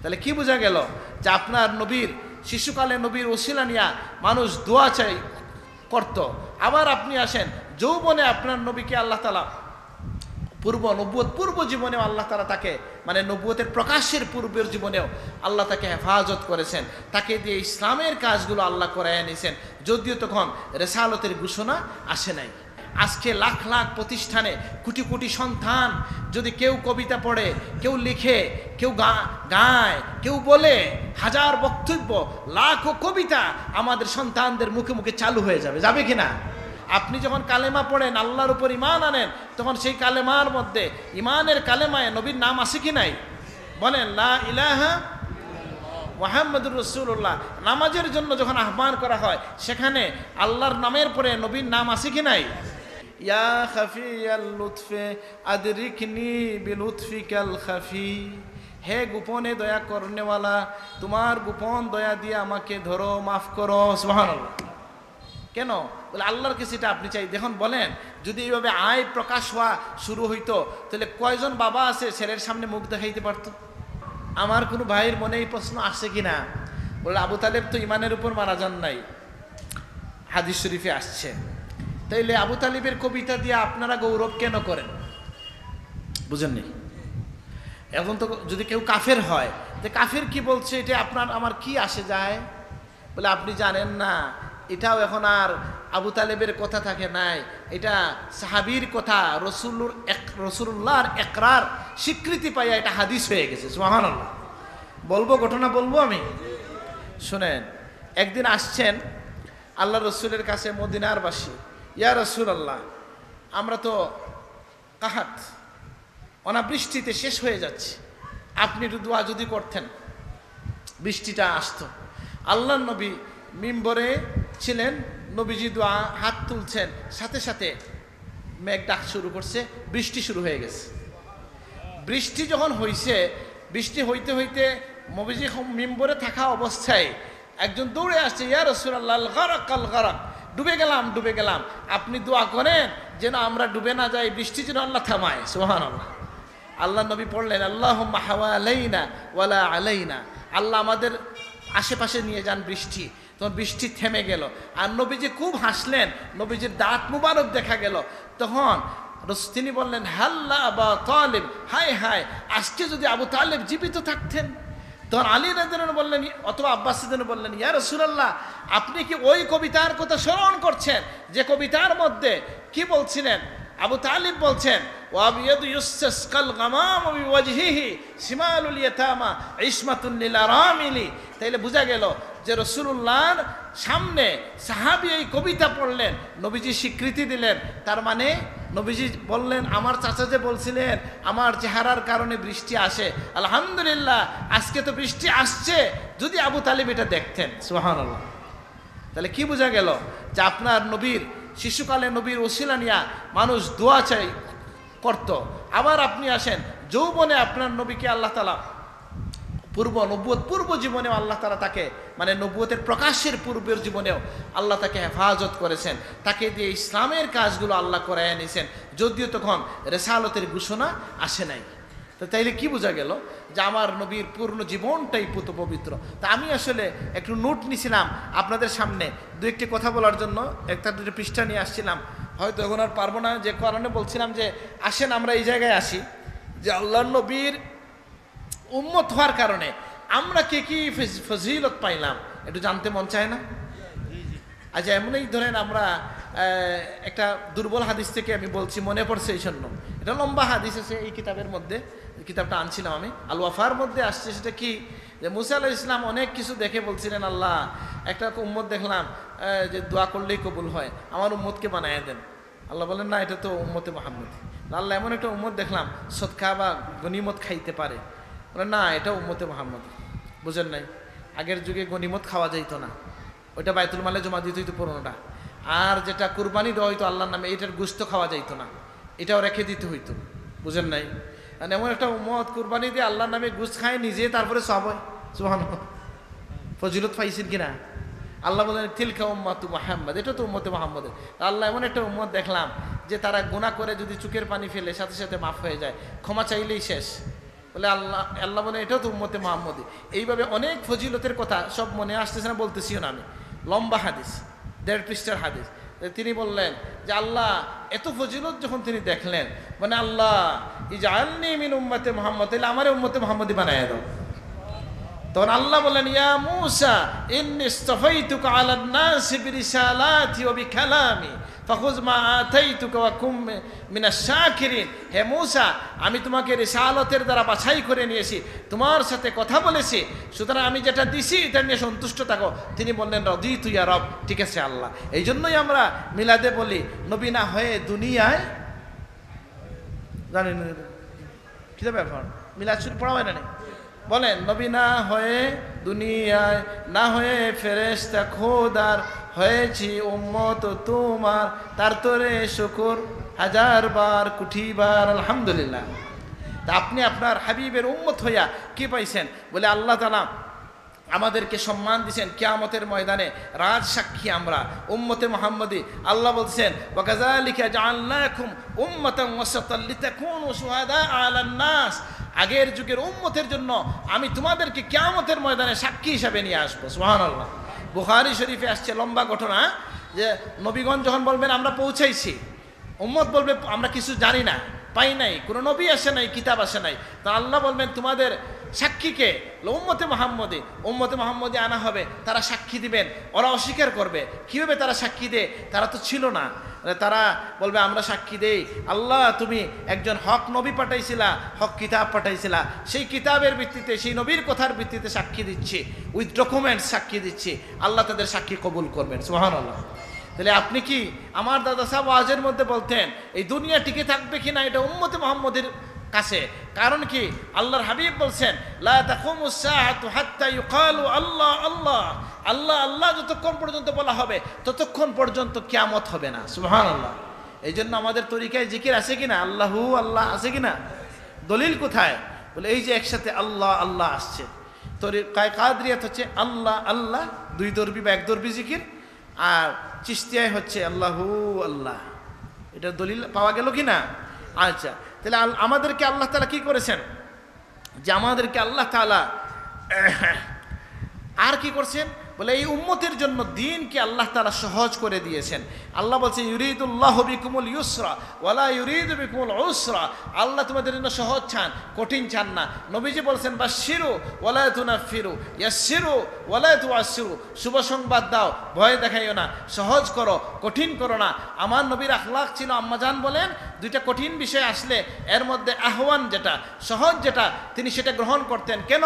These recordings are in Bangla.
তাহলে কি বোঝা গেল যে আপনার নবীর শিশুকালে নবীর ওসিলা নিয়া মানুষ দোয়া চাই করত। আবার আপনি আসেন যৌবনে আপনার নবীকে আল্লাহ তাআলা পূর্ব জীবনেও আল্লাহ তাআলা তাকে মানে নবুয়তের প্রকাশের পূর্বের জীবনেও আল্লাহ তাকে হেফাজত করেছেন, তাকে দিয়ে ইসলামের কাজগুলো আল্লাহ করায় নিয়েছেন, যদিও তখন রেসালতের ঘোষণা আসে নাই। আজকে লাখ লাখ প্রতিষ্ঠানে কোটি কোটি সন্তান, যদি কেউ কবিতা পড়ে, কেউ লিখে, কেউ গায়, কেউ বলে, হাজার বক্তব্য, লাখো কবিতা আমাদের সন্তানদের মুখে মুখে চালু হয়ে যাবে, যাবে কিনা? আপনি যখন কালেমা পড়েন, আল্লাহর উপর ঈমান আনেন, তখন সেই কালেমার মধ্যে, ঈমানের কালেমায় নবীর নাম আছে কি নাই? বলেন লা ইলাহা মুহাম্মাদুর রাসূলুল্লাহ। নামাজের জন্য যখন আহ্বান করা হয়, সেখানে আল্লাহর নামের পরে নবীর নাম আছে কি নাই? ইয়া খাফিয়াল লুৎফে আদরিকনি বিলুৎফিকাল খাফি, হে গোপনে দয়া করনেওয়ালা, তোমার গোপন দয়া দিয়ে আমাকে ধরো, মাফ করো। সুবহানাল্লাহ। কেন? বলে আল্লাহর কাছে এটা আপনি চাই। দেখুন, বলেন যদি এইভাবে আয় প্রকাশ হওয়া শুরু হইতো, তাহলে কয়জন বাবা আছে ছেলের সামনে মুখ দেখাইতে পারতো? আমার কোনো ভাইয়ের মনে এই প্রশ্ন আসছে কি না? বলে আবু তালেব তো ইমানের উপর মারা যান নাই, হাদিস শরীফে আসছে। তাইলে আবু তালিবের কবিতা দিয়ে আপনারা গৌরব কেন করেন? বুঝেননি? এখন তো যদি কেউ কাফের হয়, তো কাফের কি বলছে এটা আপনার আমার কি আসে যায়? বলে আপনি জানেন না, এটাও এখন আর আবু তালেবের কথা থাকে নাই, এটা সাহাবীর কথা, রসুল্লাহর একরার স্বীকৃতি পাইয়া এটা হাদিস হয়ে গেছে। সুবহানাল্লাহ। বলবো, ঘটনা বলবো আমি, শুনেন। একদিন আসছেন আল্লাহ রসুলের কাছে মদিনার বাসী, ইয়া রাসূলুল্লাহ, আমরা তো কাহাত অনাবৃষ্টিতে শেষ হয়ে যাচ্ছে, আপনি একটু দোয়া যদি করতেন বৃষ্টিটা আসতো। আল্লাহর নবী মিম্বরে ছিলেন, নবীজি দোয়া হাত তুলছেন, সাথে সাথে মেঘ ডাক শুরু করছে, বৃষ্টি শুরু হয়ে গেছে। বৃষ্টি যখন হইছে, বৃষ্টি হইতে হইতে নবীজি মিম্বরে থাকা অবস্থায় একজন দৌড়ে আসছে, ইয়া রাসূলুল্লাহ আল গারাক আল গারাক, ডুবে গেলাম ডুবে গেলাম, আপনি দোয়া করেন যেন আমরা ডুবে না যাই, বৃষ্টি যেন আল্লাহ থামায়। সুবহানাল্লাহ। আল্লাহ নবী পড়লেন আল্লাহুম্মা হাওয়ালাইনা ওয়ালা আলাইনা, আল্লাহ আমাদের আশেপাশে নিয়ে যান বৃষ্টি। তখন বৃষ্টি থেমে গেল, আর নবীজি খুব হাসলেন, নবীজির দাঁত মুবারক দেখা গেল। তখন তিনি বললেন হাল্লা আবা তালিব, হায় হায়, আজকে যদি আবু তালেব জীবিত থাকতেন। তখন আলী রাদিয়াল্লাহু আনহু বললেন, অথবা আব্বাস রাদিয়াল্লাহু আনহু বললেন, ইয়া রাসূলুল্লাহ, আপনি কি ওই কবিতার কথা স্মরণ করছেন যে কবিতার মধ্যে কি বলছিলেন? আবু তালিব বলছেন ওয়াবিয়াদু ইউসতাসকাল গামাম বিওয়াজহিহি শিমালুল ইয়াতামা ইসমাতুন লিল আরামিলি। তাইলে বোঝা গেল যে রাসূলুল্লাহর সামনে সাহাবী এই কবিতা পড়লেন, নবীজি স্বীকৃতি দিলেন। তার মানে নবীজি বললেন, আমার চাচা যে বলছিলেন আমার চেহারার কারণে বৃষ্টি আসে, আলহামদুলিল্লাহ আজকে তো বৃষ্টি আসছে, যদি আবু তালিব এটা দেখতেন। সুবহানাল্লাহ। তাহলে কি বোঝা গেল যে আপনার নবীর শিশুকালে নবীর ওসিলা নিয়া মানুষ দোয়া চাই করত। আবার আপনি আসেন যৌবনে আপনার নবীকে আল্লাহ তাআলা পূর্ব জীবনেও আল্লাহ তাআলা তাকে মানে নবুয়তের প্রকাশের পূর্বের জীবনেও আল্লাহ তাকে হেফাজত করেছেন, তাকে দিয়ে ইসলামের কাজগুলো আল্লাহ করায় নিয়েছেন, যদিও তখন রেসালতের ঘোষণা আসে নাই। তো তাইলে কি বোঝা গেল যে আমার নবীর পূর্ণ জীবনটাই পুত পবিত্র। তা আমি আসলে একটু নোট নিছিলাম আপনাদের সামনে, দু একটি কথা বলার জন্য একটা দুটো পৃষ্ঠা নিয়ে আসছিলাম, হয়তো এখন আর পারবো না, যে কারণে বলছিলাম যে আসেন আমরা এই জায়গায় আসি যে আল্লাহর নবীর উম্মত হওয়ার কারণে আমরা কে কি ফজিলত পাইলাম, একটু জানতে মন চায় না? আচ্ছা, এমনই ধরেন আমরা একটা দুর্বল হাদিস থেকে আমি বলছি, মনে পড়ছে এই জন্য, এটা লম্বা হাদিস আছে এই কিতাবের মধ্যে, কিতাবটা আনছিলাম আমি, আল ওয়াফার মধ্যে আসছে। সেটা কি যে মুসা আলাইহিস সালাম অনেক কিছু দেখে বলছিলেন, আল্লাহ একটা উম্মত দেখলাম যে দোয়া করলেই কবুল হয়, আমার উম্মতকে বানায় দেন। আল্লাহ বলেন না, এটা তো উম্মতে মুহাম্মদ। আল্লাহ এমন একটা উম্মত দেখলাম সদকা বা গনিমত খাইতে পারে, বলেন না, এটা উম্মতে মুহাম্মদ। বুঝেন নাই? আগের যুগে গনিমত খাওয়া যাইত না, ওইটা বাইতুল মালে জমা দিত হইতো পুরোনোটা, আর যেটা কুরবানি দেওয়া হইতো আল্লাহর নামে, এটার গোশত খাওয়া যাইতো না, এটাও রেখে দিতে হইতো। বুঝেন নাই? মানে এমন একটা উম্মত কুরবানি দিয়ে আল্লাহর নামে গোশত খায় নিজে, তারপরে সব হয়। সুবহানাল্লাহ। ফজিলত পাইছেন কিনা? আল্লাহ বলেন তিলকা উম্মাতু মুহাম্মদ, এটা তো উম্মতে মুহাম্মদের। আল্লাহ এমন একটা উম্মত দেখলাম যে তারা গুনাহ করে যদি চোখের পানি ফেলে সাথে সাথে মাফ হয়ে যায়, ক্ষমা চাইলেই শেষ। বলে আল্লাহ আল্লাহ বলে এটাও তো উম্মতে মুহাম্মদী। এইভাবে অনেক ফজিলতের কথা সব মনে আসতেছে না, বলতেছিও না আমি, লম্বা হাদিস, 1.5 পৃষ্ঠার হাদিস। তিনি বললেন যে আল্লাহ এত ফজিলত যখন তিনি দেখলেন, মানে আল্লাহ ইজআলনি মিন উম্মতে মুহাম্মদ, তাহলে আমার উম্মতে মুহাম্মদী বানায় দাও। তখন আল্লাহ বললেন ইয়া মূসা ইন্নী ইসতাফাইতুকা আলান নাসি বিরিসালাতি ওয়া বিকালামি ফাখুয মা আতাইতুকা ওয়া কুম মিনাশ শাকিরিন। হে মূসা, আমি তোমাকে রিসালতের দ্বারা বাছাই করে নিয়েছি, তোমার সাথে কথা বলেছি, সুতরাং আমি যেটা দিছি এটা নিয়ে সন্তুষ্ট থাকো। তিনি বললেন রাদিতু ইয়া রব, ঠিক আছে আল্লাহ। এই জন্যই আমরা মিলাদে বলি নবী না হয়ে দুনিয়ায়, জানেন কি ব্যাপার, মিলাদ শুরু পড়া হয় না? বলেন নবী না হয়ে দুনিয়ায়, না হয়ে ফেরেশতা খোদার, হয়েছি উম্মত তোমার, তার তোরে শুকর 1000 বার কোটি বার আলহামদুলিল্লাহ। তা আপনি আপনার হাবিবের উম্মত হইয়া কি পাইছেন? বলে আল্লাহ তাআলা আমাদেরকে সম্মান দিয়েছেন কিয়ামতের ময়দানে, রাজ সাক্ষী আমরা উম্মতে মুহাম্মদী। আল্লাহ বলছেন ওয়াকাযালিকা জাআলনাকুম উম্মাতান ওয়াসাতান লিতাকুনু শুহাদা আলান নাস, আগের যুগের উম্মতের জন্য আমি তোমাদেরকে কিয়ামতের ময়দানে সাক্ষী হিসাবে নিয়ে আসবো। সুবহানাল্লাহ। বুখারী শরীফে আসছে লম্বা ঘটনা, যে নবীগণ যখন বলবেন আমরা পৌঁছাইছি, উম্মত বলবে আমরা কিছু জানি না, পাই নাই, কোনো নবী আসে নাই, কিতাব আসে নাই। তা আল্লাহ বলবেন তোমাদের সাক্ষীকে উম্মতে মুহাম্মদী, উম্মতে মুহাম্মদী আনা হবে, তারা সাক্ষী দিবেন। ওরা অস্বীকার করবে, কীভাবে তারা সাক্ষী দেয়? তারা তো ছিল না। তারা বলবে আমরা সাক্ষী দেই, আল্লাহ তুমি একজন হক নবী পাঠাইছিলা, হক কিতাব পাঠাইছিলা, সেই কিতাবের ভিত্তিতে, সেই নবীর কথার ভিত্তিতে সাক্ষী দিচ্ছি, উইথ ডকুমেন্টস সাক্ষী দিচ্ছি, আল্লাহ তাদের সাক্ষী কবুল করবেন। সুবহানাল্লাহ। তাহলে আপনি কি, আমার দাদা সাহেব ওয়াজের মধ্যে বলতেন এই দুনিয়া টিকে থাকবে কিনা এটা উম্মতে মুহাম্মদের কাছে। কারণ কি? আল্লাহর হাবিব বলছেন লা তাকুমুস সাআতু হাত্তা ইউকালু আল্লাহ আল্লাহ, আল্লাহ আল্লাহ যতক্ষণ পর্যন্ত বলা হবে ততক্ষণ পর্যন্ত কিয়ামত হবে না। সুবহানাল্লাহ। এই জন্য আমাদের তরিকায় জিকির আছে কিনা? আল্লাহু আল্লাহ আছে কিনা? দলিল কোথায়? বলে এই যে একসাথে আল্লাহ আল্লাহ আসছে। তরিকায় কাদরিয়াত হচ্ছে আল্লাহ আল্লাহ 2 দরবি বা 1 দরবি জিকির, আর চিশতিয়ায় হচ্ছে আল্লাহু আল্লাহ। এটা দলিল পাওয়া গেল কি না? আচ্ছা, তাহলে আমাদেরকে আল্লাহ তাআলা কি করেছেন? যে আমাদেরকে আল্লাহ তাআলা আর কি করছেন? বলে এই উম্মতের জন্য দ্বীনকে আল্লাহ তাআলা সহজ করে দিয়েছেন। আল্লাহ বলছেন ইউরিদুল্লাহু বিকুমুল ইউসরা ওয়ালা ইউরিদু বিকুমুল উসরা, আল্লাহ তোমাদের জন্য সহজ চান, কঠিন চান না। নবীজি বলছেন বাশশিরু ওয়ালা তুনাফিরু ইয়াসসিরু ওয়ালা তুআসসিরু, শুভ সংবাদ দাও, ভয় দেখাইও না, সহজ করো, কঠিন করো না। আমার নবীর আখলাক ছিল, আম্মাজান বলেন, 2টা কঠিন বিষয় আসলে এর মধ্যে আহওয়ান যেটা, সহজ যেটা, তিনি সেটা গ্রহণ করতেন। কেন?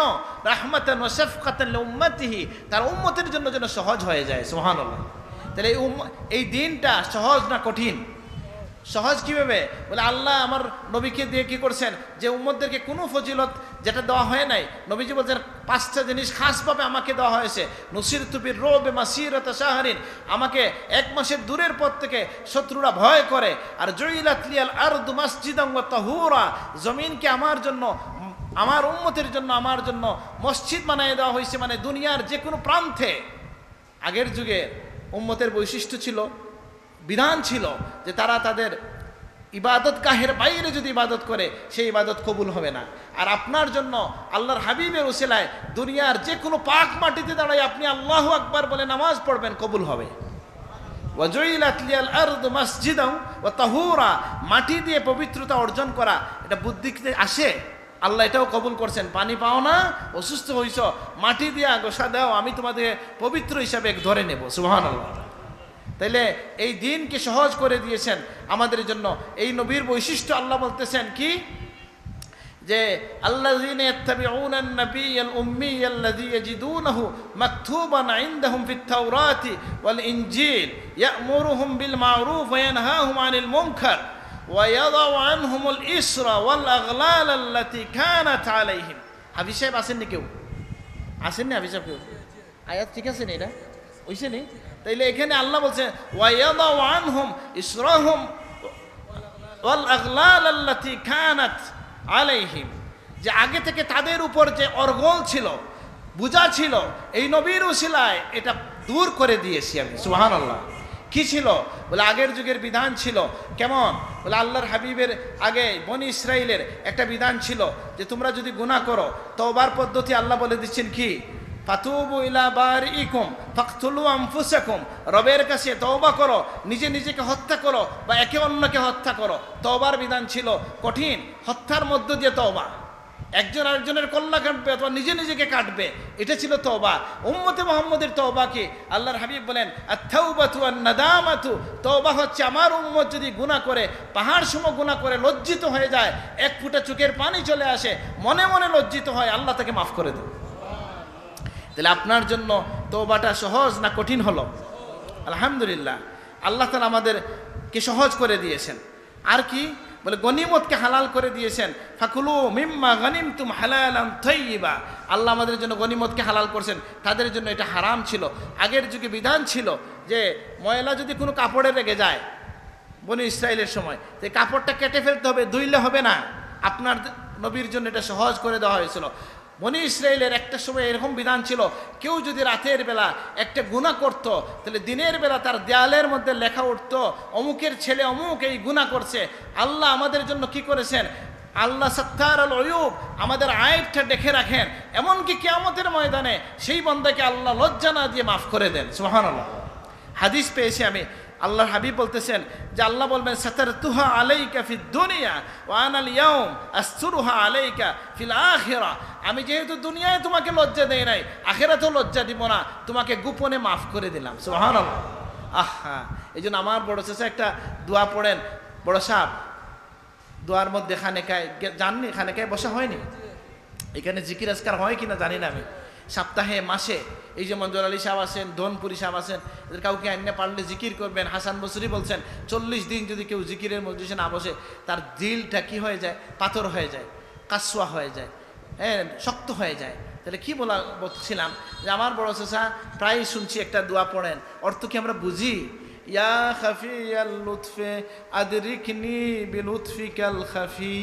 রাহমাতান ওয়া শাফকাতান লিউম্মাতিহি, তার উম্মতের জন্য যেন সহজ হয়ে যায়। সুবহানাল্লাহ। তাহলে এই দিনটা সহজ না কঠিন? সহজ কিভাবে? বলে আল্লাহ আমার নবীকে দিয়ে কি করছেন? যে উম্মতদেরকে কোনো ফজিলত যেটা দেওয়া হয় নাই, নবীজি বলছেন 5টা জিনিস খাসভাবে আমাকে দেওয়া হয়েছে। নুসিরতু বির-রুবি মাসিরাতা শাহরিন, আমাকে 1 মাসের দূরের পথ থেকে শত্রুরা ভয় করে। আর জুইলাত লিয়াল আরদু মাসজিদান ওয়া তাহুরা, জমিনকে আমার জন্য, আমার উম্মতের জন্য, আমার জন্য মসজিদ বানিয়ে দেওয়া হয়েছে। মানে দুনিয়ার যে কোনো প্রান্তে। আগের যুগে উম্মতের বৈশিষ্ট্য ছিল, বিধান ছিল যে তারা তাদের ইবাদত গাহের বাইরে যদি ইবাদত করে সেই ইবাদত কবুল হবে না। আর আপনার জন্য আল্লাহর হাবিবের উসিলায় দুনিয়ার যে কোনো পাক মাটিতে দাঁড়ায় আপনি আল্লাহু আকবার বলে নামাজ পড়বেন, কবুল হবে। ওয়াজুইলাত লিয়াল আরদু মাসজিদান ওয়া তাহুরা, মাটি দিয়ে পবিত্রতা অর্জন করা, এটা বুদ্ধিতে আসে? আল্লাহ এটাও কবুল করছেন। পানি পাও না, অসুস্থ হইছ, মাটি দিয়া গোসা দাও, আমি তোমাদের পবিত্র হিসাবে ধরে নেব। সুবহানাল্লাহ। তাইলে এই দিনকে সহজ করে দিয়েছেন আমাদের জন্য। এই নবীর বৈশিষ্ট্য আল্লাহ বলতেছেন কি? যে আল্লাযীনা ইয়াত্তাবিউনা আন-নাবিয়্যাল উম্মিয়্যাল্লাযী ইয়াজিদুনাহু মাকতুবান ইনদাহুম ফিত-তাওরাতি ওয়াল ইনজিল ইয়া'মুরুহুম বিল মা'রুফ ওয়া ইয়ানহাহুম আনিল মুনকার ওয়া ইয়াদাউ আনহুমুল ইসরা ওয়াল আগলাল আল্লাতী কানাত আলাইহিম। হাফিজ সাহেব আসেননি? কেউ আসেননি? হাফিজ সাহেব কেউ? আয়াত ঠিক আছে না? এটা হইছে নি? তাইলে এখানে আল্লাহ বলছেন ওয়া ইয়াদাউ আনহুম ইসরাহুম ওয়াল আগলাল আল্লাতী কানাত আলাইহিম, যে আগে থেকে তাদের উপর যে অর্গল ছিল, বোঝা ছিল, এই নবীর উসিলায় এটা দূর করে দিয়েছি আমি। সুবহানাল্লাহ। কি ছিল? বলে আগের যুগের বিধান ছিল। কেমন? বলে আল্লাহর হাবিবের আগে বনি ইসরাইলের একটা বিধান ছিল যে তোমরা যদি গুনাহ করো, তওবার পদ্ধতি আল্লাহ বলে দিচ্ছেন কি? ফাতুবু ইলা বারিইকুম ফাকতুলু আনফুসাকুম, রবের কাছে তওবা করো, নিজে নিজেকে হত্যা করো বা একে অন্যকে হত্যা করো। তওবার বিধান ছিল কঠিন, হত্যার মধ্য দিয়ে তওবা, একজন আরেকজনের কল্লা কাটবে অথবা নিজে নিজেকে কাটবে, এটা ছিল তওবা। উম্মতে মুহাম্মদের তওবা কি? আল্লাহর হাবিব বলেন আত-তাওবাতু আন-নাদামাতু, তওবা হচ্ছে আমার উম্মত যদি গুনাহ করে, পাহাড় সম গুনাহ করে লজ্জিত হয়ে যায়, এক ফোঁটা চোখের পানি চলে আসে, মনে মনে লজ্জিত হয়, আল্লাহ তাকে মাফ করে দেন। তাহলে আপনার জন্য তওবাটা সহজ না কঠিন হলো? আলহামদুলিল্লাহ, আল্লাহ তাআলা আমাদেরকে সহজ করে দিয়েছেন। আর কি বলে? গনিমতকে হালাল করে দিয়েছেন। ফাকুলু মিম্মা গানিমতুম হালালান তাইয়্যিবা, আল্লাহ আমাদের জন্য গনিমতকে হালাল করছেন, তাদের জন্য এটা হারাম ছিল। আগের যুগে বিধান ছিল যে ময়লা যদি কোনো কাপড়ে লেগে যায়, বনি ইসরাইলের সময়, তো এই কাপড়টা কেটে ফেলতে হবে, ধুইলে হবে না। আপনার নবীর জন্য এটা সহজ করে দেওয়া হয়েছিল। বনি ইসরাইলের একটা সময় এরকম বিধান ছিল, কেউ যদি রাতের বেলা একটা গুনাহ করত, তাহলে দিনের বেলা তার দেয়ালের মধ্যে লেখা উঠত অমুকের ছেলে অমুক এই গুনাহ করছে। আল্লাহ আমাদের জন্য কি করেছেন? আল্লাহ সাত্তারুল উয়ুব, আমাদের আয়েবটা দেখে রাখেন, এমনকি কিয়ামতের ময়দানে সেই বান্দাকে আল্লাহ লজ্জা না দিয়ে মাফ করে দেন। সুবহানাল্লাহ। হাদিস পেয়েছি আমি, আল্লাহর হাবিব বলতেছেন যে আল্লাহ বলবেন সাতারতুহা আলাইকা ফিদ দুনিয়া ওয়া আনাল ইয়াউম আসতুরুহা আলাইকা ফিল আখিরা, আমি যেহেতু দুনিয়ায় তোমাকে লজ্জা দেই নাই, আখিরাতেও লজ্জা দিব না, তোমাকে গোপনে মাফ করে দিলাম। সুবহানাল্লাহ। আহা, এই জন্য আমার বড় চাচা একটা দোয়া পড়েন, বড় সাহেব, দোয়ার মধ্যে খানেকায় জাননি, খানেকায় বসা হয়নি, এখানে জিকির আজকার হয় কিনা জানি না আমি, সপ্তাহে মাসে এই যে মঞ্জুর আলী সাহেব আছেন, ধনপুরি সাহেব আছেন, এদের কাউকে আইনে পারলে জিকির করবেন। হাসান বসরি বলছেন 40 দিন যদি কেউ জিকিরের মজলিসে না বসে, তার দিলটা কি হয়ে যায়? পাথর হয়ে যায়, কাসওয়া হয়ে যায়, হ্যাঁ, শক্ত হয়ে যায়। তাহলে কি বলছিলাম যে আমার বড় চাচা প্রায় শুনছি একটা দোয়া পড়েন, অর্থ কি আমরা বুঝি? ইয়া খাফিয়াল লুৎফে আদরিকনি বিলুৎফিকাল খাফি,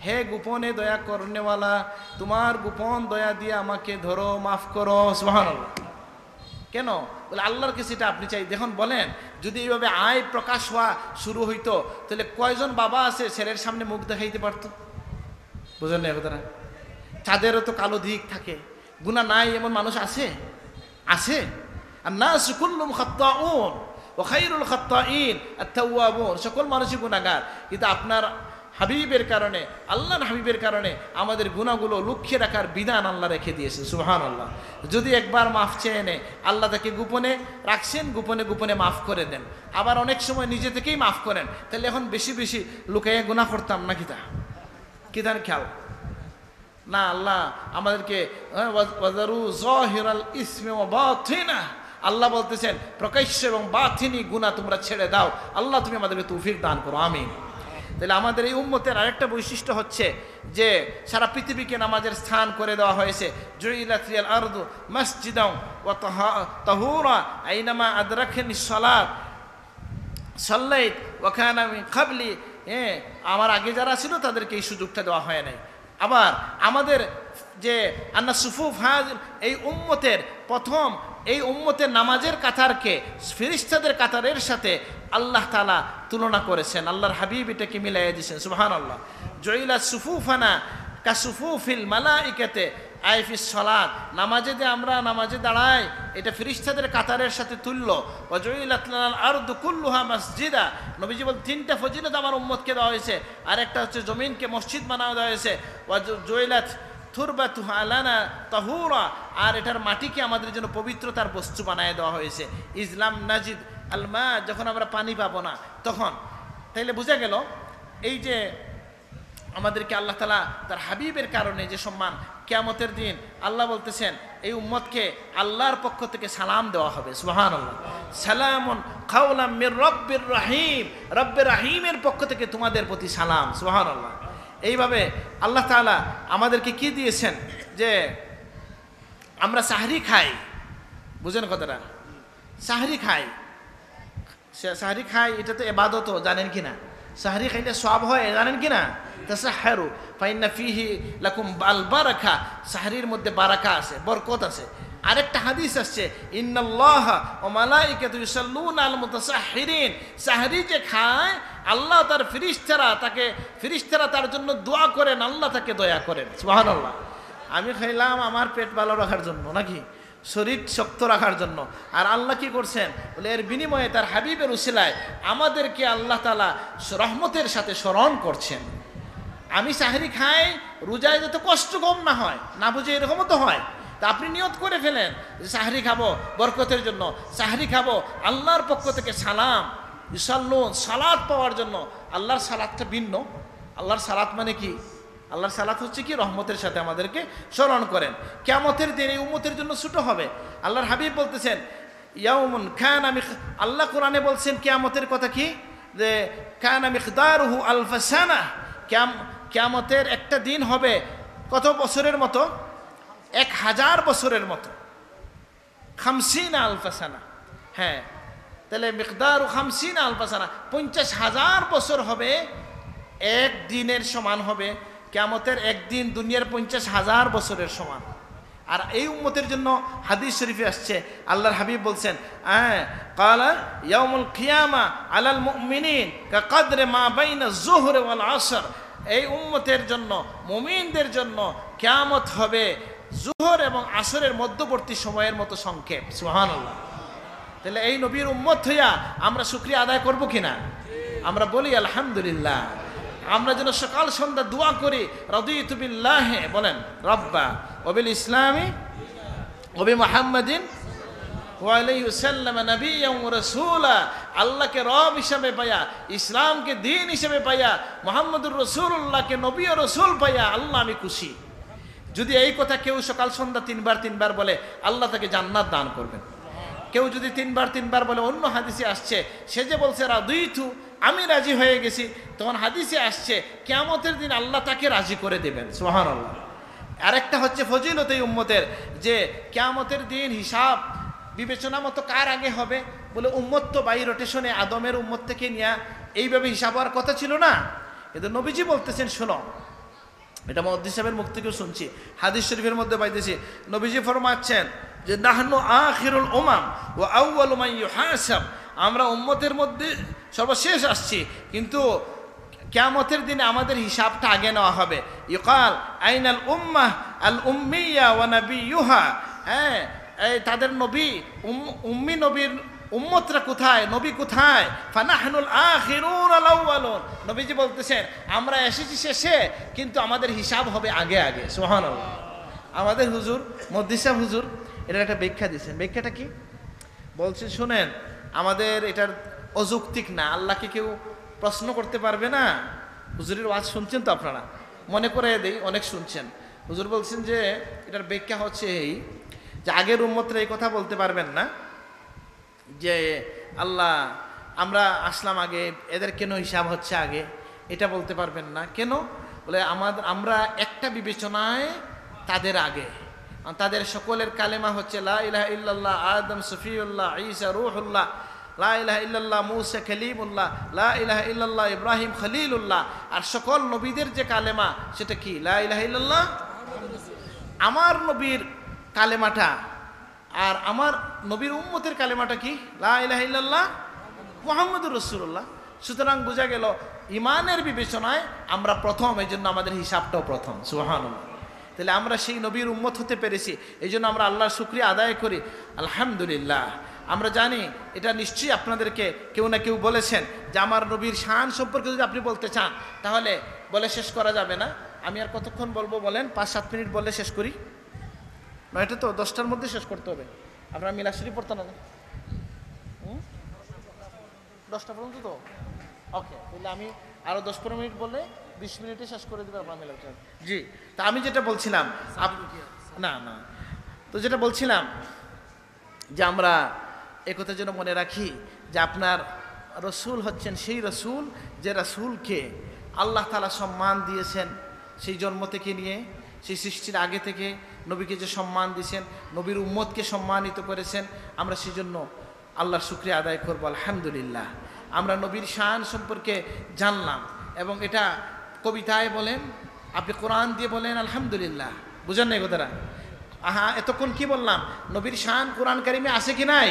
হে গোপনে দয়া করনেওয়ালা, তোমার গোপন দয়া দিয়ে আমাকে ধরো, মাফ করো। সুবহানাল্লাহ। কেন? বলে আল্লাহর কাছে এটা আপনি চাই। দেখুন বলেন, যদি এইভাবে আয় প্রকাশ হওয়া শুরু হইতো, তাহলে কয়জন বাবা আছে ছেলের সামনে মুখ দেখাইতে পারতো? বুঝলেন না কথাটা? তাদেরও তো কালো দিক থাকে, গুনাহ নাই এমন মানুষ আছে? আছে। আর নাস কুল্লুম খাত্তাউন ওয়া খায়রুল খাত্তাইন আত-তাওয়াবুন, সকল মানুষই গুনাহগার, কিন্তু আপনার হাবিবের কারণে, আল্লাহর হাবিবের কারণে আমাদের গুনাহগুলো লুকিয়ে রাখার বিধান আল্লাহ রেখে দিয়েছে। সুবহানাল্লাহ। যদি একবার মাফ চেয়ে নেয়, আল্লাহ তাকে গোপনে রাখছেন, গোপনে গোপনে মাফ করে দেন। আবার অনেক সময় নিজে থেকেই মাফ করেন। তাহলে এখন বেশি বেশি লুকাইয়া গুনাহ করতাম না কিতা? কিতার খেয়াল না, আল্লাহ আমাদেরকে ওয়াজারু যাহিরাল ইসমি ওয়া বাতিনা, আল্লাহ বলতেছেন প্রকাশ্য এবং বাতিনি গুনাহ তোমরা ছেড়ে দাও। আল্লাহ তুমি আমাদেরকে তৌফিক দান করো, আমিন। তাহলে আমাদের এই উম্মতের আরেকটা বৈশিষ্ট্য হচ্ছে যে সারা পৃথিবীকে নামাজের স্থান করে দেওয়া হয়েছে। জুইলাত লিয়াল আরদু মাসজিদাও ওয়া তাহুরা আইনামা আদরাকনি সালাত সাল্লাইত ওয়া কানা মিন ক্বাবলি, আমার আগে যারা ছিল তাদেরকে এই সুযোগটা দেওয়া হয় নাই। আবার আমাদের যে আন্না সুফুফ হাজ, এই উম্মতের প্রথম এই উম্মতের নামাজের কাতারকে ফেরেশতাদের কাতারের সাথে আল্লাহ তাআলা তুলনা করেছেন। আল্লাহর হাবিব এটাকে মিলাইয়া দিয়েছেন। সুবহানাল্লাহ। জুইলা সুফুফানা কা সুফুফিল মালাইকাতে আইফিস সালাত, নামাজে যে আমরা নামাজে দাঁড়াই, এটা ফেরেশতাদের কাতারের সাথে তুল্য। ওয়া জুইলাত লানাল আরদু কুল্লুহা মাসজিদা, নবীজি বলেন 3টা ফজিলত আমার উম্মতকে দেওয়া হয়েছে। আরেকটা হচ্ছে জমিনকে মসজিদ বানানো দেওয়া হয়েছে। ওয়া জুইলাত তুরবাতুহা লানা তাহুরা, আর এটার মাটিকে আমাদের জন্য পবিত্রতার বস্তু বানায় দেওয়া হয়েছে। ইসলাম নাজিদ আলমা, যখন আমরা পানি পাবো না তখন। তাইলে বোঝা গেল এই যে আমাদেরকে আল্লাহ তাআলা তার হাবিবের কারণে যে সম্মান, কিয়ামতের দিন আল্লাহ বলতেছেন এই উম্মতকে আল্লাহর পক্ষ থেকে সালাম দেওয়া হবে। সুবহানাল্লাহ। সালামুন কাওলাম মির রব্বির রহিম, রব্বির রহিমের পক্ষ থেকে তোমাদের প্রতি সালাম। সুবহানাল্লাহ। এইভাবে আল্লাহ তাআলা আমাদেরকে কি দিয়েছেন যে আমরা সাহরি খাই। বুঝেন কথাটা? সাহরি খাই, সাহরি খাই, এটা তো ইবাদত, জানেন কিনা? সাহরি খাইলে সওয়াব হয়, জানেন কিনা? তাসাহহারু ফাইন্না ফিহি লাকুম আল বারাকা, সাহরির মধ্যে বারাকা আছে, বরকত আছে। আরেকটা হাদিস আসছে, ইন্নাল্লাহা ওয়া মালাইকাতু ইউসাল্লুনা আলাল মুতাসাহহিরিন, সাহরি যে খায় আল্লাহ তার ফেরেশতারা তার জন্য দোয়া করেন, আল্লাহ তাকে দয়া করেন। সুবহানাল্লাহ। আমি খাইলাম আমার পেট ভালো রাখার জন্য, নাকি শরীর শক্ত রাখার জন্য, আর আল্লাহ কি করছেন বলে এর বিনিময়ে তার হাবিবের উসিলায় আমাদেরকে আল্লাহ তাআলা রহমতের সাথে স্মরণ করছেন। আমি সাহরি খাই রোজায় যাতে কষ্ট কম না হয়, না বুঝে এরকমও তো হয়। তা আপনি নিয়ত করে ফেলেন যে সাহরি খাবো বরকতের জন্য, সাহরি খাবো আল্লাহর পক্ষ থেকে সালাম ইসাল্লুন সালাত পাওয়ার জন্য। আল্লাহর সালাতটা ভিন্ন। আল্লাহর সালাত মানে কি? আল্লাহর সালাত হচ্ছে কি রহমতের সাথে আমাদেরকে স্মরণ করেন। কিয়ামতের দিন এই উম্মতের জন্য ছোট হবে। আল্লাহর হাবিব বলতেছেন ইয়াউমুন কানা আল্লাহ কোরআনে বলছেন কিয়ামতের কথা কি, যে কানা মিকদারুহু আলফা সানা, কিয়ামতের একটা দিন হবে কত বছরের মতো? 1000 বছরের মতো। 50 আলফা সানা, হ্যাঁ, তাহলে মিকদারু 50 আলফা সানা, 50,000 বছর হবে। এক দিনের সমান হবে কিয়ামতের একদিন দুনিয়ার 50,000 বছরের সমান। আর এই উম্মতের জন্য হাদিস শরীফে আসছে আল্লাহর হাবিব বলছেন ক্বালা ইয়াউমুল কিয়ামা আলাল মুমিনিন কাকদরে মা বাইনা যুহর ওয়াল আসর, এই উম্মতের জন্য মুমিনদের জন্য কিয়ামত হবে যুহর এবং আসরের মধ্যবর্তী সময়ের মতো সংক্ষেপ। সুবহানাল্লাহ। তাহলে এই নবীর উম্মত হইয়া আমরা শুকরিয়া আদায় করব কিনা? আমরা বলি আলহামদুলিল্লাহ। আমরা যেন সকাল সন্ধ্যা দোয়া করি রাদিতু বিল্লাহি, বলেন রাব্বা ওয়া বিল ইসলামি ওয়া বি মুহাম্মাদিন ওয়া আলাইহি ওয়াসাল্লাম নবিয়্যান ওয়া রাসূলা, আল্লাহকে রব হিসেবে পাইয়া, ইসলামকে দ্বীন হিসেবে পাইয়া, মুহাম্মদুর রাসূলুল্লাহকে নবী ও রাসূল পাইয়া আল্লাহ আমি খুশি। যদি এই কথা কেউ সকাল সন্ধ্যা তিনবার বলে আল্লাহ তাকে জান্নাত দান করবেন। কেউ যদি তিনবার বলে, অন্য হাদিসে আসছে সে যে বলছে রাদিতু আমি রাজি হয়ে গেছি, তখন হাদিসে আসছে কিয়ামতের দিন আল্লাহ তাকে রাজি করে দেবেন। সুবহানাল্লাহ। আরেকটা হচ্ছে ফজিলত এই উম্মতের, যে কিয়ামতের দিন হিসাব বিবেচনা মতো কার আগে হবে বলে, উম্মত তো বাই রোটেশনে আদমের উম্মত থেকে নিয়ে এইভাবে হিসাব হওয়ার কথা ছিল না। কিন্তু নবীজি বলতেছেন, শোনো, এটা মুহাদ্দিস সাহেবের মুখ থেকেও শুনছি, হাদিস শরীফের মধ্যে পাইতেছি, নবীজি ফরমাচ্ছেন যে নাহনু আখিরুল উমাম ওয়া আউয়ালু মান ইউহাসাব, আমরা উম্মতের মধ্যে সর্বশেষ আসছি, কিন্তু কিয়ামতের দিনে আমাদের হিসাবটা আগে নেওয়া হবে। ইউকাল আইনাল উম্মাহ আল উম্মিয়া ওয়া নাবিয়ুহা, হ্যাঁ, এই তাদের নবী উম্মি নবীর উম্মতরা কোথায়, নবী কোথায়? ফানাহনুল আখিরুন আল আউয়ালুন, নবীজি বলতেছেন আমরা এসেছি শেষে, কিন্তু আমাদের হিসাব হবে আগে আগে। সুবহানাল্লাহ। আমাদের হুজুর মুহাদ্দিস সাহেব হুজুর এটার একটা ব্যাখ্যা দিয়েছেন। ব্যাখ্যাটা কি বলছেন শুনেন, আমাদের এটার অযৌক্তিক না, আল্লাহকে কেউ প্রশ্ন করতে পারবে না। হুজুরের ওয়াজ শুনছেন তো আপনারা, মনে করে দেই, অনেক শুনছেন। হুজুর বলছেন যে এটার ব্যাখ্যা হচ্ছে এই, যে আগের উম্মতরা এই কথা বলতে পারবেন না যে আল্লাহ আমরা আসলাম আগে, এদের কেন হিসাব হচ্ছে আগে, এটা বলতে পারবেন না। কেন বলে, আমরা একটা বিবেচনায় তাদের আগে, তাদের সকলের কালেমা হচ্ছে লা ইলাহা ইল্লাল্লাহ আদম সফিউল্লাহ ঈসা রূহুল্লাহ, লা ইলাহা ইল্লাল্লাহ মূসা কালিমুল্লাহ, লা ইলাহা ইল্লাল্লাহ ইব্রাহিম খলিলুল্লাহ। আর সকল নবীদের যে কালেমা সেটা কি? লা ইলাহা ইল্লাল্লাহ। আমার নবীর কালেমাটা আর আমার নবীর উম্মতের কালেমাটা কি? লা ইলাহা ইল্লাল্লাহ মুহাম্মাদুর রাসূলুল্লাহ। সুতরাং বোঝা গেল ইমানের বিবেচনায় আমরা প্রথম, এই জন্য আমাদের হিসাবটাও প্রথম। সুবহানাল্লাহ। তাহলে আমরা সেই নবীর উম্মত হতে পেরেছি, এই জন্য আমরা আল্লাহর শুকরিয়া আদায় করি আলহামদুলিল্লাহ। আমরা জানি এটা নিশ্চয়ই আপনাদেরকে কেউ না কেউ বলেছেন যে আমার নবীর শান সম্পর্কে যদি আপনি বলতে চান তাহলে বলে শেষ করা যাবে না। আমি আর কতক্ষণ বলবো বলেন? 5-7 মিনিট বললে শেষ করি? নয়টা তো 10টার মধ্যে শেষ করতে হবে। আপনারা মিলাদ শরীফ পড়তে না 10টা পর্যন্ত তো? ওকে, তাহলে আমি আরো 10-15 মিনিট বললে 20 মিনিটে শেষ করে দেবে আপনার মিলাদ। জি, তা আমি যেটা বলছিলাম, না তো যেটা বলছিলাম যে আমরা একথা যেন মনে রাখি যে আপনার রসুল হচ্ছেন সেই রসুল যে রসুলকে আল্লাহ তাআলা সম্মান দিয়েছেন সেই জন্ম থেকে নিয়ে, সেই সৃষ্টির আগে থেকে নবীকে যে সম্মান দিয়েছেন, নবীর উম্মতকে সম্মানিত করেছেন, আমরা সেই জন্য আল্লাহর শুকরিয়া আদায় করবো আলহামদুলিল্লাহ। আমরা নবীর শান সম্পর্কে জানলাম, এবং এটা কবিতায় বলেন, আপনি কোরআন দিয়ে বলেন আলহামদুলিল্লাহ। বুঝেন না এই কথাটা? আহা, এতক্ষণ কি বললাম? নবীর শান কোরআন কারিমে আছে কি নাই?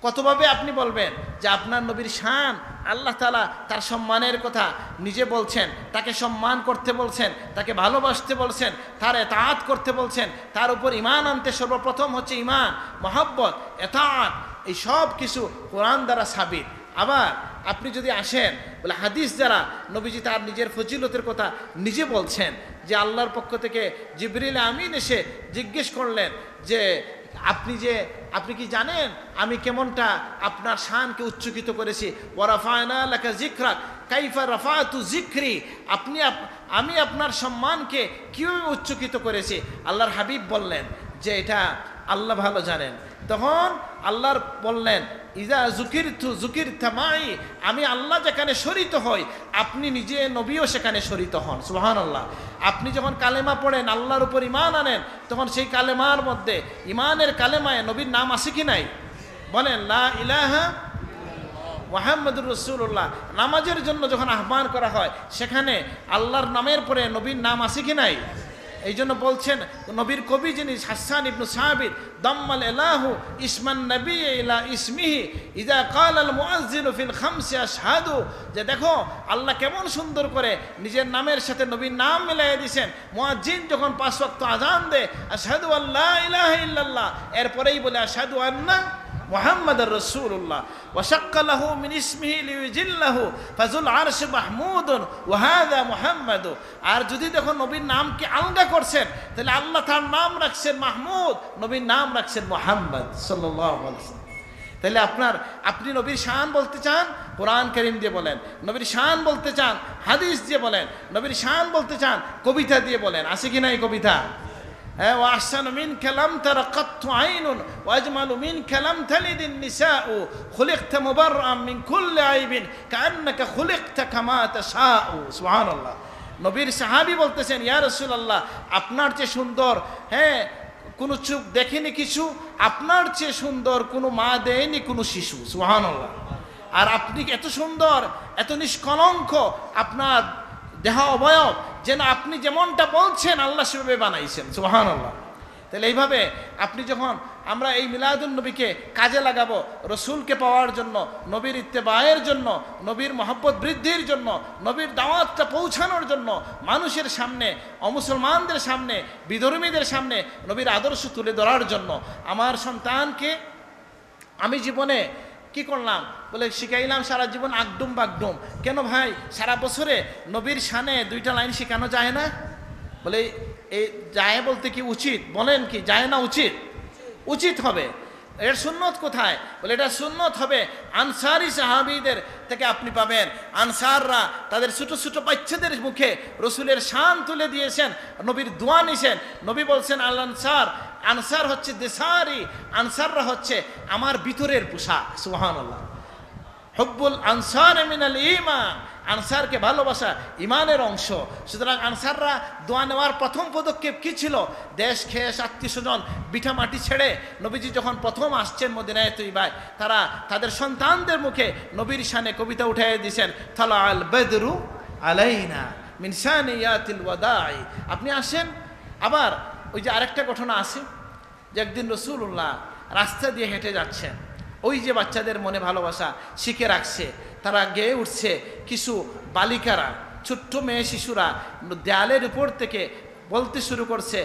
কতভাবে আপনি বলবেন যে আপনার নবীর শান? আল্লাহ তাআলা তার সম্মানের কথা নিজে বলছেন, তাকে সম্মান করতে বলছেন, তাকে ভালোবাসতে বলছেন, তার এতাআত করতে বলছেন, তার উপর ঈমান আনতে সর্বপ্রথম হচ্ছে ঈমান, মহব্বত, এতাআত, এই সব কিছু কোরআন দ্বারা সাবিত। আবার আপনি যদি আসেন বলে হাদিস দ্বারা নবীজি তার নিজের ফজিলতের কথা নিজে বলছেন, যে আল্লাহর পক্ষ থেকে জিবরিল আমিন এসে জিজ্ঞেস করলেন যে আপনি কি জানেন আমি কেমনটা আপনার শানকে উচ্চকিত করেছি? ওয়ারাফায়না লাকা যিকরাক কাইফা রাফাতু যিকরি, আমি আপনার সম্মানকে কিভাবে উচ্চকিত করেছি? আল্লাহর হাবিব বললেন যে এটা আল্লাহ ভালো জানেন। তখন আল্লাহর বললেন ইজা যুকিরতু যুকিরতা মাই, আমি আল্লাহ যেখানে শরীত হই আপনি নিজে নবীও সেখানে শরীত হন। সুবহানাল্লাহ। আপনি যখন কালেমা পড়েন, আল্লাহর উপর ঈমান আনেন, তখন সেই কালেমার মধ্যে, ঈমানের কালেমায় নবীর নাম আছে কি নাই? বলেন লা ইলাহা মুহাম্মাদুর রাসূলুল্লাহ। নামাজের জন্য যখন আহ্বান করা হয় সেখানে আল্লাহর নামের পরে নবীর নাম আছে কি নাই? এই জন্য বলছেন নবীর কবি যিনি হাসান ইবনু সাবিত, দাম্মাল ইলাহু ইসমান নবী ইলা ইসমিহি ইযা ক্বাল আল মুআজ্জিনু ফিল খামসি আশহাদু, যে দেখো আল্লাহ কেমন সুন্দর করে নিজের নামের সাথে নবীর নাম মিলিয়ে দিয়েছেন। মুয়াজ্জিন যখন 5 ওয়াক্ত আযান দেয়, আশহাদু আল্লা ইলাহা ইল্লাল্লাহ, এরপরেই বলে আশহাদু আন্না মুহাম্মাদুর রাসূলুল্লাহ। ওয়া শাক্কা লাহু মিন ইসমিহি লিইউজিল্লাহু ফাযুল আরশি মাহমুদুন ওয়া হাযা মুহাম্মাদু। আর যদি দেখো নবীর নামকে আলগা করছেন, তাহলে আল্লাহ তার নাম রাখছেন মাহমুদ, নবীর নাম রাখছেন মুহাম্মদ সাল্লাল্লাহু আলাইহি ওয়াসাল্লাম। তাহলে আপনি নবীর শান বলতে চান, কোরআন কারীম দিয়ে বলেন। নবীর শান বলতে চান, হাদিস দিয়ে বলেন। নবীর শান বলতে চান, কবিতা দিয়ে বলেন। আছে কি নাই কবিতা? وأحسن منك لم تر قط عين وأجمل منك لم تلد النساء خلقت مبرأ من كل عيب كأنك خلقت كما تشاء। سبحان الله। নবীর সাহাবী বলতেছেন ইয়া রাসূলুল্লাহ, আপনার চেয়ে সুন্দর কোনো চোখ দেখেনি কিছু, আপনার চেয়ে সুন্দর কোনো মা দেয়নি কোনো শিশু। সুবহানাল্লাহ। আর আপনি এত সুন্দর, এত নিষ্কলঙ্ক আপনার দেহ অবয়ব, যেন আপনি যেমনটা বলছেন আল্লাহ সেভাবে বানাইছেন। সুবহানাল্লাহ। তাহলে এইভাবে আপনি যখন আমরা এই মিলাদুন নবীকে কাজে লাগাবো রসুলকে পাওয়ার জন্য, নবীর ইত্তেবায়ের জন্য, নবীর মহব্বত বৃদ্ধির জন্য, নবীর দাওয়াতটা পৌঁছানোর জন্য, মানুষের সামনে, অমুসলমানদের সামনে, বিধর্মীদের সামনে নবীর আদর্শ তুলে ধরার জন্য, আমার সন্তানকে আমি জীবনে কি করলাম বলে শিখাইলাম সারা জীবন আগডুম বাগডুম। কেন ভাই? সারা বছরে নবীর শানে 2টা লাইন শেখানো যায় না? বলে এই যায় বলতে কি উচিত? বলেন কি যায় না উচিত? উচিত হবে। এর সুন্নত কোথায়? বলে এটা সুন্নত হবে আনসারি সাহাবীদের থেকে আপনি পাবেন। আনসাররা তাদের ছোট ছোট বাচ্চাদের মুখে রসুলের শান তুলে দিয়েছেন, নবীর দোয়া নিছেন। নবী বলছেন আল আনসার, আনসার হচ্ছে দেশারি, আনসাররা হচ্ছে আমার ভিতরের পোশাক। সুবহানাল্লাহ। হুব্বুল আনসার মিনাল ঈমান, আনসারকে ভালোবাসা ইমানের অংশ। সুতরাং আনসাররা দোয়া নেওয়ার প্রথম পদক্ষেপ কি ছিল? দেশ খেস আত্মীয় স্বজন বিঠা মাটি ছেড়ে নবীজি যখন প্রথম আসছেন মদিনায়ে তৈবায়, তারা তাদের সন্তানদের মুখে নবীর শানে কবিতা উঠাইয়া দিয়েছেন, তালা আল বদরু আলাইনা মিন সানিয়াতিল ওয়াদাই। আপনি আসেন। আবার ওই যে আরেকটা ঘটনা আছে যে একদিন রাসূলুল্লাহ রাস্তা দিয়ে হেঁটে যাচ্ছেন, ওই যে বাচ্চাদের মনে ভালোবাসা শিখে রাখছে, তারা গেয়ে উঠছে। কিছু বালিকারা, ছোট্ট মেয়ে শিশুরা দেয়ালের উপর থেকে বলতে শুরু করছে,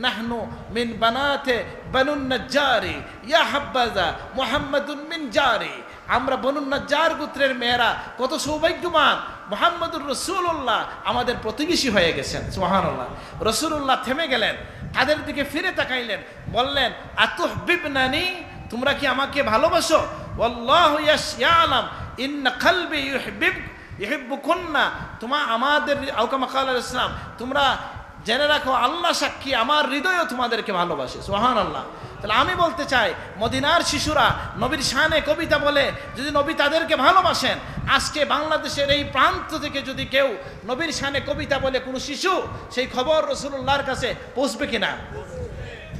নাহনু মিন বানাতে বানুন নাজ্জারি ইয়া হাব্বাজা মুহাম্মাদুন মিন জারি। আমরা বনুন নাজ্জার গোত্রের মেয়েরা কত সৌভাগ্যবান, মুহাম্মাদুর রাসূলুল্লাহ আমাদের প্রতিবেশী হয়ে গেছেন। সুবহানাল্লাহ। রাসূলুল্লাহ থেমে গেলেন, তাদের দিকে ফিরে তাকাইলেন, বললেন আতুহবিবনানি, তোমরা কি আমাকে ভালোবাসো? ওয়াল্লাহু ইয়ালাম ইন্না কলবি ইউহিব্বুকুন্না, তোমরা আমাদের আওকামা কালাল ইসলাম, তোমরা জেনে রাখো আল্লাহ সাক্ষী আমার হৃদয়ও তোমাদেরকে ভালোবাসে। সুবহানাল্লাহ। তাহলে আমি বলতে চাই মদিনার শিশুরা নবীর শানে কবিতা বলে, যদি নবী তাদেরকে ভালোবাসেন, আজকে বাংলাদেশের এই প্রান্ত থেকে যদি কেউ নবীর শানে কবিতা বলে কোনো শিশু, সেই খবর রাসূলুল্লাহর কাছে পৌঁছবে কিনা?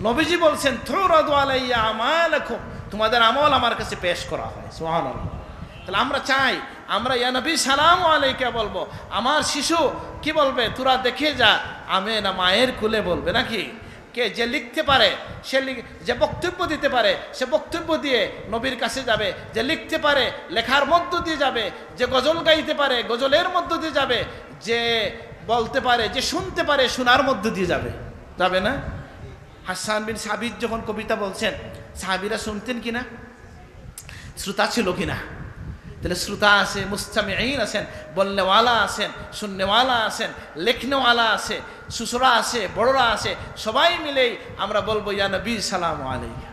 নবীজি বলছেন তুরাদু আলাইয়া আমালাকুম, তোমাদের আমল আমার কাছে পেশ করা হয়। সুবহানাল্লাহ। তাহলে আমরা চাই আমরা ইয়া নবী সালামু আলাইকা বলবো, আমার শিশু কি বলবে? তোরা দেখে যা, আমি না মায়ের কুলে বলবে নাকি? কে যে লিখতে পারে যে বক্তব্য দিতে পারে সে বক্তব্য দিয়ে নবীর কাছে যাবে, যে লিখতে পারে লেখার মধ্য দিয়ে যাবে, যে গজল গাইতে পারে গজলের মধ্য দিয়ে যাবে, যে বলতে পারে যে শুনতে পারে শোনার মধ্য দিয়ে যাবে, যাবে না? হাসান বিন সাবিত যখন কবিতা বলছেন সাহাবীরা শুনতেন কিনা, শ্রোতা ছিল কিনা? তাহলে শ্রোতা আছে, মুস্তামিঈন আছেন, বলনেওয়ালা আছেন, শুননেওয়ালা আছেন, লেখনেওয়ালা আছে, শ্বশুরা আছে, বড়রা আছে, সবাই মিলেই আমরা বলবো ইয়া নবী সালাম আলাইকা।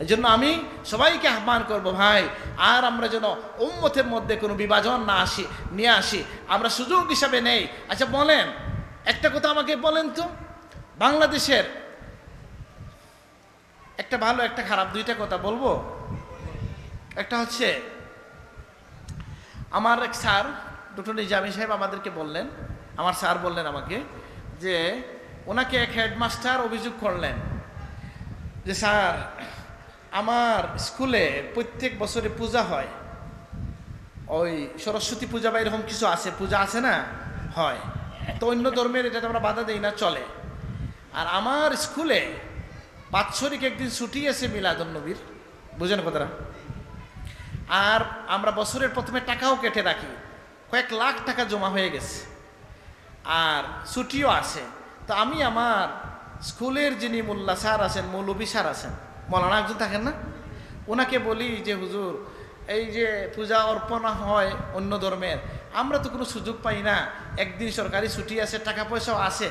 এই জন্য আমি সবাইকে আহ্বান করব, ভাই আর আমরা যেন উম্মতের মধ্যে কোনো বিভাজন না নিয়ে আসি, আমরা সুযোগ হিসাবে নেই। আচ্ছা বলেন, একটা কথা আমাকে বলেন তো, বাংলাদেশের একটা ভালো একটা খারাপ দুইটা কথা বলবো। একটা হচ্ছে আমার এক স্যার ডক্টর নিজামী সাহেব আমাদেরকে বললেন, আমার স্যার বললেন আমাকে যে ওনাকে এক হেডমাস্টার অভিযোগ করলেন যে স্যার আমার স্কুলে প্রত্যেক বছরে পূজা হয়, ওই সরস্বতী পূজা বা এরকম কিছু আছে, পূজা আছে না, হয় তো অন্য ধর্মের এটা আমরা বাধা দেই না, চলে। আর আমার স্কুলে বাৎসরিক একদিন ছুটি আছে মিলাদুন নবীর, বুঝেন কথাটা। আর আমরা বছরের প্রথমে টাকাও কেটে রাখি, কয়েক লাখ টাকা জমা হয়ে গেছে, আর ছুটিও আছে। তো আমি আমার স্কুলের যিনি মোল্লা স্যার আছেন, মৌলবী স্যার আছেন, মৌলানা একজন থাকেন না, ওনাকে বলি যে হুজুর এই যে পূজা অর্পণা হয় অন্য ধর্মের, আমরা তো কোনো সুযোগ পাই না, একদিন সরকারি ছুটি আছে, টাকা পয়সাও আছে,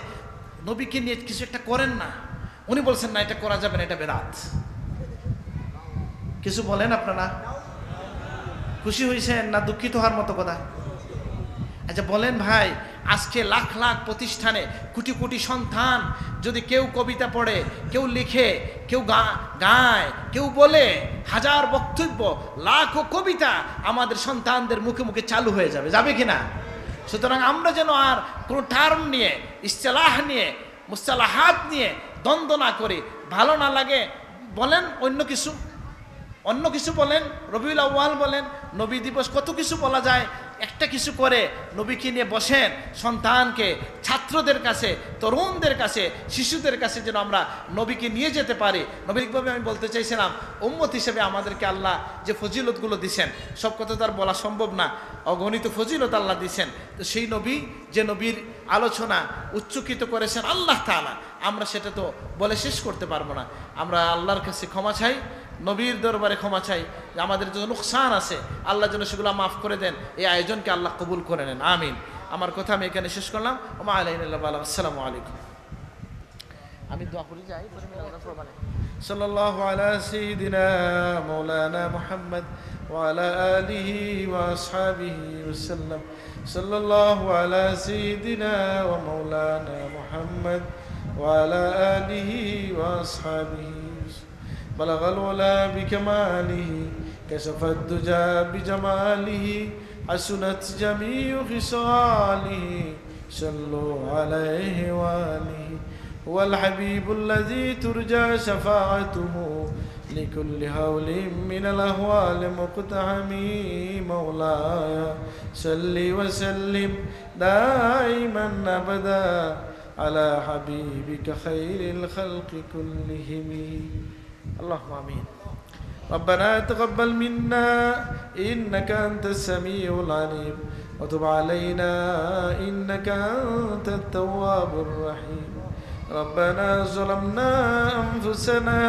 নবীকে নিয়ে কিছু একটা করেন না। উনি বলছেন না, এটা করা যাবে না, এটা বেদাত। কিছু বলেন আপনারা? খুশি হয়েছেন না দুঃখিত হওয়ার মতো কথা? আচ্ছা বলেন ভাই, আজকে লাখ লাখ প্রতিষ্ঠানে কোটি কোটি সন্তান যদি কেউ কবিতা পড়ে, কেউ লিখে, কেউ গায়, কেউ বলে, হাজার বক্তব্য, লাখো কবিতা আমাদের সন্তানদের মুখে মুখে চালু হয়ে যাবে, যাবে কিনা? সুতরাং আমরা যেন আর কোনো টার্ম নিয়ে, ইস্তেলাহ নিয়ে, মুস্তালাহাত নিয়ে দ্বন্দ্ব না করি। ভালো না লাগে বলেন অন্য কিছু বলেন, রবিউল আউয়াল বলেন, নবী দিবস, কত কিছু বলা যায়। একটা কিছু করে নবীকে নিয়ে বসেন, সন্তানকে, ছাত্রদের কাছে, তরুণদের কাছে, শিশুদের কাছে যেন আমরা নবীকে নিয়ে যেতে পারি। নবীভাবে আমি বলতে চাইছিলাম, উম্মত হিসেবে আমাদেরকে আল্লাহ যে ফজিলতগুলো দিছেন, সব কথা তার বলা সম্ভব না, অগণিত ফজিলত আল্লাহ দিছেন। তো সেই নবী, যে নবীর আলোচনা উচ্চকিত করেছেন আল্লাহ তাআলা, আমরা সেটা তো বলে শেষ করতে পারবো না। আমরা আল্লাহর কাছে ক্ষমা চাই, নবীর দরবারে ক্ষমা চাই, যে আমাদের যত নুকসান আছে আল্লাহ যেন সেগুলো মাফ করে দেন, এই আয়োজনকে আল্লাহ কবুল করে নেন, আমিন। আমার কথা আমি এখানে শেষ করলাম। আসসালামু আলাইকুম। আমি দোয়া করি যাই সাল্লাল্লাহু আলা সাইয়্যিদিনা মাওলানা মুহাম্মদ ওয়া আলা আলিহি ওয়া আসহাবিহি ওয়াসাল্লাম। সাল্লাল্লাহু আলা সাইয়্যিদিনা ওয়া মাওলানা মুহাম্মদ ওয়া আলা আলিহি ওয়া আসহাবিহি। بلغ العلا بكماله كشف الدجى بجماله حسنت جميع خصاله صلوا عليه وآله. هو الحبيب الذي ترجى شفاعته لكل هول من الأهوال مقتحم. مولاي صل وسلم دائما أبدا على حبيبك خير الخلق كلهم. اللهم آمين. ربنا تقبل منا إنك أنت السميع العليم وتب علينا إنك أنت التواب الرحيم. ربنا ظلمنا أنفسنا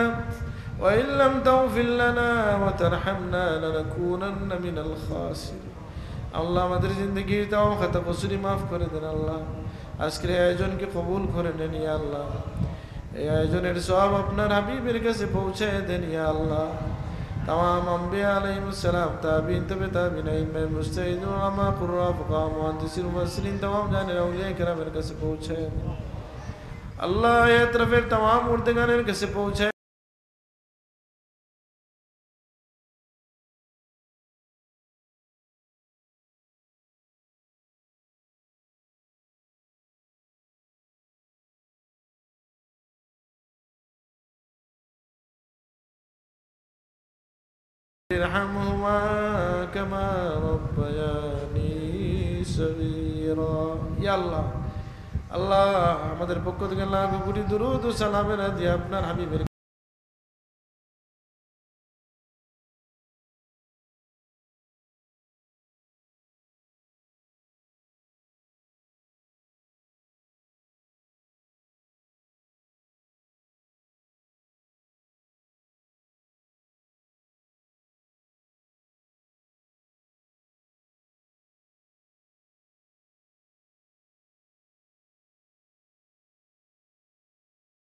وإن لم تغفر لنا وترحمنا لنكونن من الخاسرين. আল্লাহ আমাদের জিন্দগির তাও খাতা কসুরি মাফ করে দেন আল্লাহ। আজকের আয়োজনকে কবুল করে নেন ইয়া আল্লাহ। এই আয়োজনের সওয়াব আপনার হাবিবের কাছে পৌঁছে দেন ইয়া আল্লাহ। তামাম আম্বিয়া আলাইহিস সালাম, তাবিঈন, তাবে তাবিঈন, ইমাম মুজতাহিদ, উলামা, কুররা, ফুকাহা, মুহাদ্দিসিন, মুফাসসিরিন, তামাম জানের আউলিয়া কেরামের কাছে পৌঁছে আল্লাহ। এই তরফের তামাম মুর্দেগানের কাছে পৌঁছে ارحمهما كما ربياني صغيرا. ইয়া আল্লাহ, আল্লাহ আমাদের পক্ষ থেকে লাখ কোটি দুরূদ ও সালামের দিয়ে আপনার হাবিবের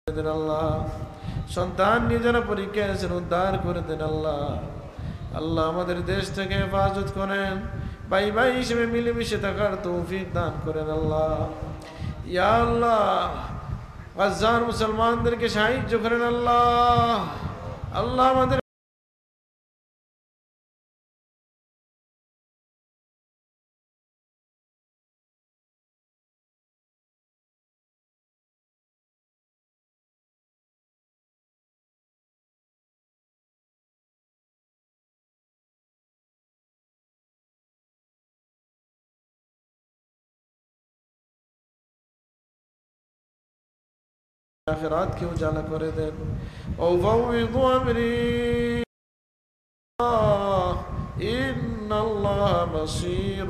দেন আল্লাহ। সন্তান নিয়ে যারা পরীক্ষায় আছেন উদ্ধার করে দেন আল্লাহ। আল্লাহ আমাদের দেশ থেকে হেফাজত করেন, ভাই ভাই হিসেবে মিলেমিশে থাকার তৌফিক দান করেন আল্লাহ। ইয়া আল্লাহ গাজ্জার মুসলমানদেরকে সাহায্য করেন আল্লাহ। আল্লাহ আমাদের আখিরাত কে উজালা করে দেন। ও ফাউযু আমরি إن الله بصير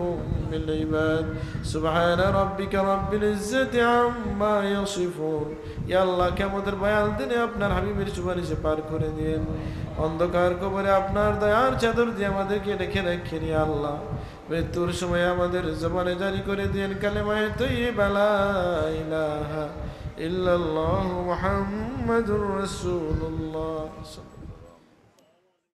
بالعباد سبحان ربك رب العزة عما يصفون يا الله কিয়ামতের ভয়াল দিনে আপনার হাবিবের সুপারিশে পার করে দিন। অন্ধকার কবরে আপনার দয়ার চাদর দিয়ে আমাদেরকে রেখে রাখেন ইয়া আল্লাহ। মৃত্যুর সময় আমাদের জবানে জারি করে দিন কালেমায়ে তাইয়্যিবা লা ইলাহা ইল্লাল্লাহু মুহাম্মাদুর রাসূলুল্লাহ।